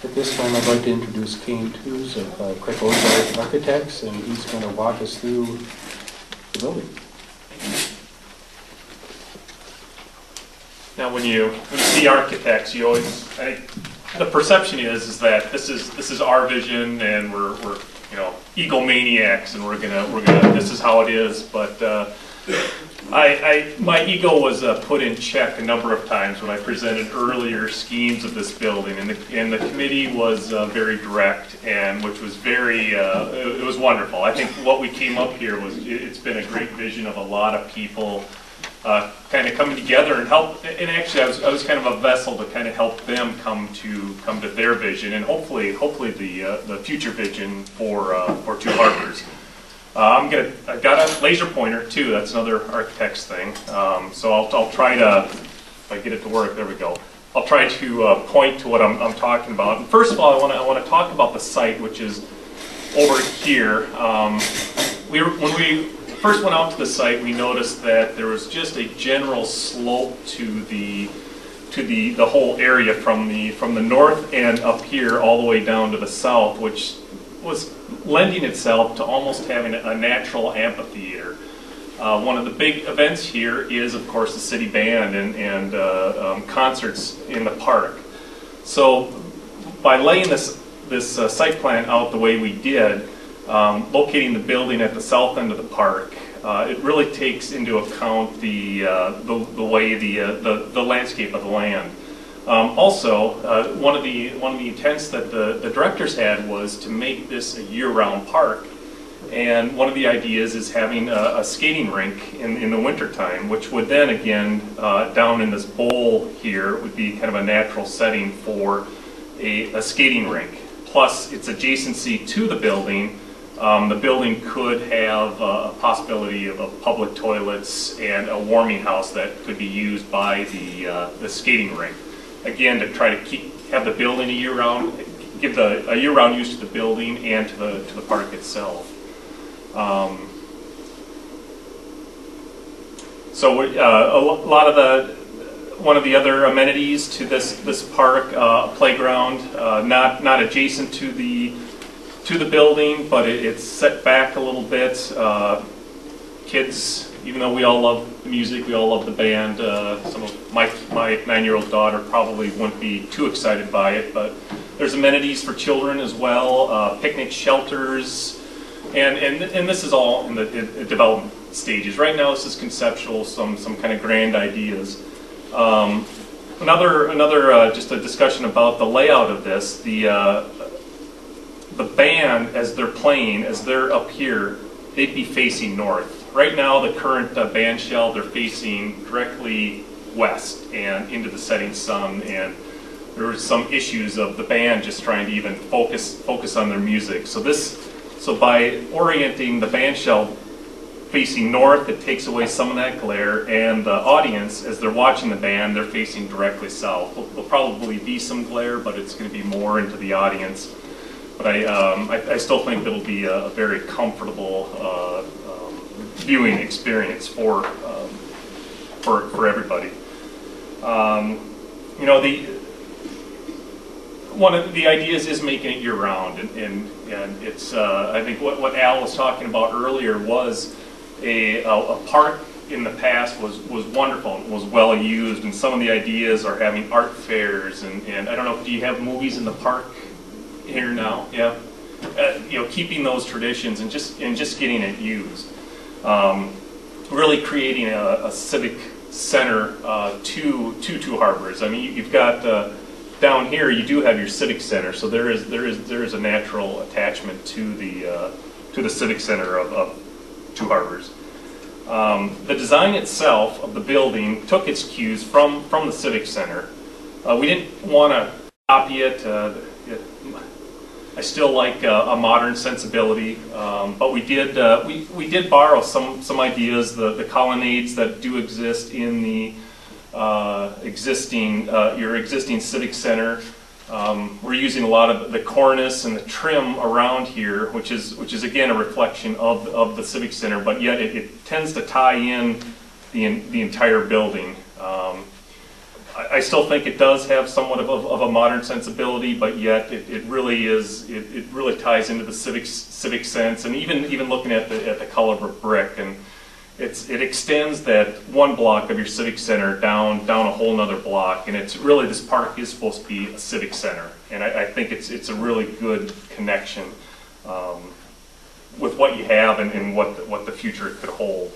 At this time, I'd like to introduce Kane Tewes of Krech Ojard Architects, and he's going to walk us through the building. Now, when you see architects, you always, the perception is that this is our vision, and we're egomaniacs, and we're gonna this is how it is. But my ego was put in check a number of times when I presented earlier schemes of this building, and the committee was very direct, and which was very it was wonderful. I think what we came up here was it's been a great vision of a lot of people kind of coming together and help. And actually, I was kind of a vessel to kind of help them come to their vision, and hopefully the future vision for Two Harbors. I've got a laser pointer too. That's another architect's thing. So I'll try to, if I get it to work, there we go. I'll try to point to what I'm talking about. And first of all, I want to talk about the site, which is over here. When we first went out to the site, we noticed that there was just a general slope to the whole area from the north end up here all the way down to the south, which was lending itself to almost having a natural amphitheater. One of the big events here is, of course, the city band and concerts in the park. So by laying this site plan out the way we did, locating the building at the south end of the park, it really takes into account the way the landscape of the land. Also, one of the intents that the directors had was to make this a year-round park, and one of the ideas is having a skating rink in the wintertime, which would then again down in this bowl here would be kind of a natural setting for a skating rink. Plus, its adjacency to the building. The building could have a possibility of public toilets and a warming house that could be used by the skating rink. Again, to try to have the building a year-round, give a year-round use to the building and to the park itself. So one of the other amenities to this park, playground, not adjacent to the building, but it's set back a little bit. Kids, even though we all love the music, we all love the band, some of my 9-year-old daughter probably wouldn't be too excited by it, but there's amenities for children as well, picnic shelters, and this is all in the development stages. Right now this is conceptual, some kind of grand ideas. Another just a discussion about the layout of this. The band, as they're playing, as they're up here, they'd be facing north. Right now, the current band shell, they're facing directly west and into the setting sun, and there were some issues of the band just trying to even focus on their music. So by orienting the band shell facing north, it takes away some of that glare, and the audience, as they're watching the band, they're facing directly south. There'll probably be some glare, but it's going to be more into the audience. But I still think it'll be a very comfortable viewing experience for everybody. One of the ideas is making it year-round, and it's I think what Al was talking about earlier was a park in the past was wonderful and was well used, and some of the ideas are having art fairs, and I don't know, do you have movies in the park here now? Yeah, keeping those traditions and just getting it used, really creating a civic center to Two Harbors. I mean, you've got down here you do have your civic center, so there is a natural attachment to the civic center of Two Harbors. The design itself of the building took its cues from the civic center. We didn't want to copy it. I still like a modern sensibility, but we did borrow some ideas. The colonnades that do exist in the your existing civic center. We're using a lot of the cornice and the trim around here, which is again a reflection of the civic center, but yet it tends to tie in the entire building. I still think it does have somewhat of a modern sensibility, but yet it really is, it really ties into the civic sense, and even looking at the color of brick, and it extends that one block of your civic center down a whole nother block, and it's really, this park is supposed to be a civic center, and I think it's a really good connection with what you have and what the future could hold.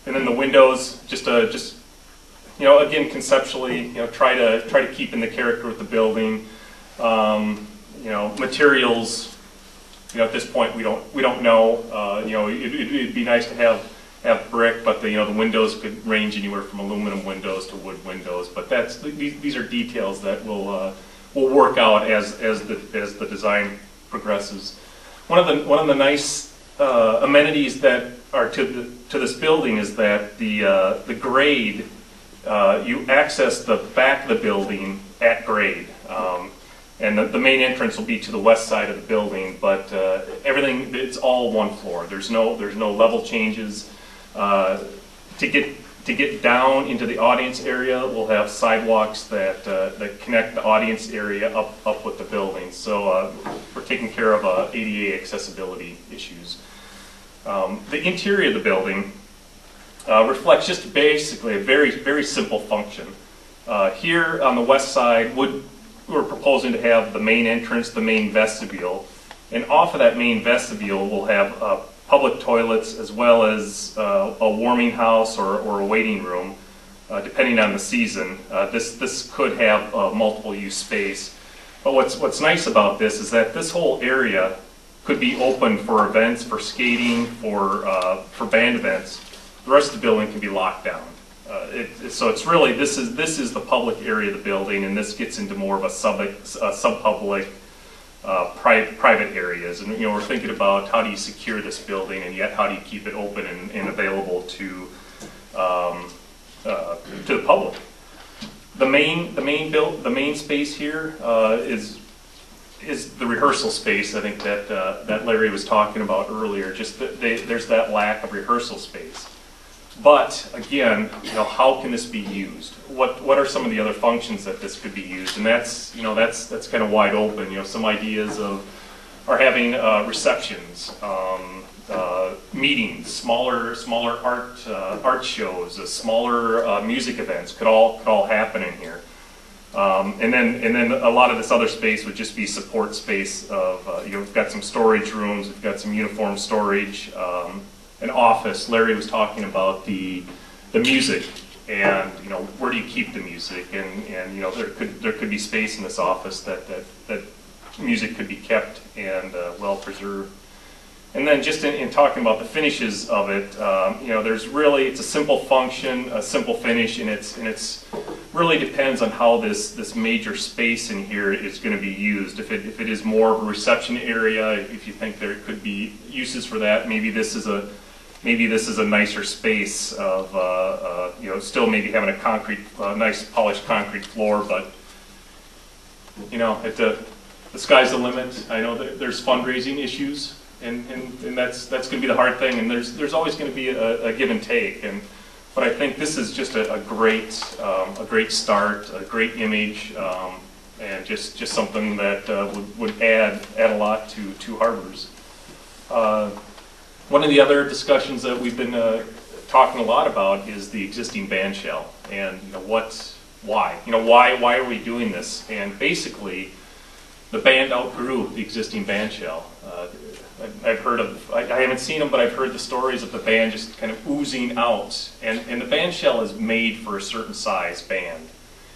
And then the windows, just you know, again, conceptually, you know, try to keep in the character with the building. You know, materials, you know, at this point we don't know. You know, it'd be nice to have brick, but the windows could range anywhere from aluminum windows to wood windows. But these are details that will work out as the design progresses. One of the nice amenities that are to this building is that the grade, you access the back of the building at grade, and the main entrance will be to the west side of the building. But everything, it's all one floor. There's no level changes. To get down into the audience area, we'll have sidewalks that connect the audience area up with the building. So we're taking care of ADA accessibility issues. The interior of the building reflects just basically a very simple function. Here on the west side, we're proposing to have the main entrance, the main vestibule, and off of that main vestibule we'll have public toilets as well as a warming house or a waiting room, depending on the season. This could have multiple use space. But what's nice about this is that this whole area could be open for events, for skating, for band events. The rest of the building can be locked down. So it's really, this is the public area of the building, and this gets into more of a sub-public, private areas. And we're thinking about how do you secure this building, and yet how do you keep it open and available to the public. The main space here is the rehearsal space. I think that Larry was talking about earlier. Just there's that lack of rehearsal space. But again, how can this be used? What are some of the other functions that this could be used? And that's kind of wide open. Some ideas are having receptions, meetings, smaller art shows, smaller music events could all happen in here. And then a lot of this other space would just be support space of we've got some storage rooms, we've got some uniform storage. An office. Larry was talking about the music, and where do you keep the music, and there could be space in this office that music could be kept and well preserved. And then just in talking about the finishes of it, it's a simple function, a simple finish, and it's really depends on how this major space in here is going to be used. If it is more of a reception area, if you think there could be uses for that, maybe this is a nicer space of still maybe having a nice polished concrete floor, but the sky's the limit. I know that there's fundraising issues. And that's going to be the hard thing, and there's always going to be a give and take. But I think this is just a great start, a great image, and just something that would add a lot to harbors. One of the other discussions that we've been talking a lot about is the existing band shell, and why are we doing this? And basically, the band outgrew the existing band shell. I've heard of, I haven't seen them, but I've heard the stories of the band just kind of oozing out. And the band shell is made for a certain size band.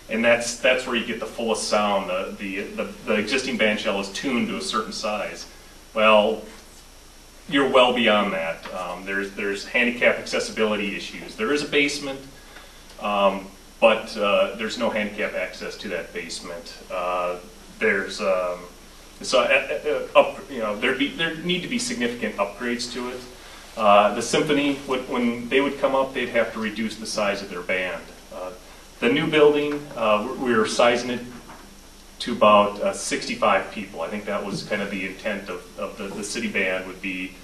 And that's where you get the fullest sound. The existing band shell is tuned to a certain size. Well, you're well beyond that. There's handicap accessibility issues. There is a basement, but there's no handicap access to that basement. There need to be significant upgrades to it. The symphony, when they would come up, they'd have to reduce the size of their band. The new building, we were sizing it to about 65 people. I think that was kind of the intent of the city band, would be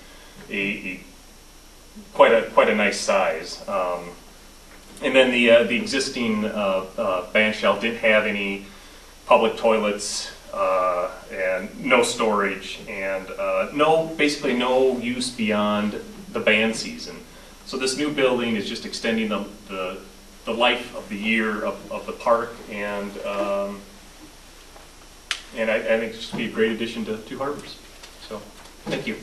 quite a nice size. And then the existing band shell didn't have any public toilets and no storage and basically no use beyond the band season. So this new building is just extending the life of the year of the park, and I think it's just be a great addition to Two Harbors. So, thank you.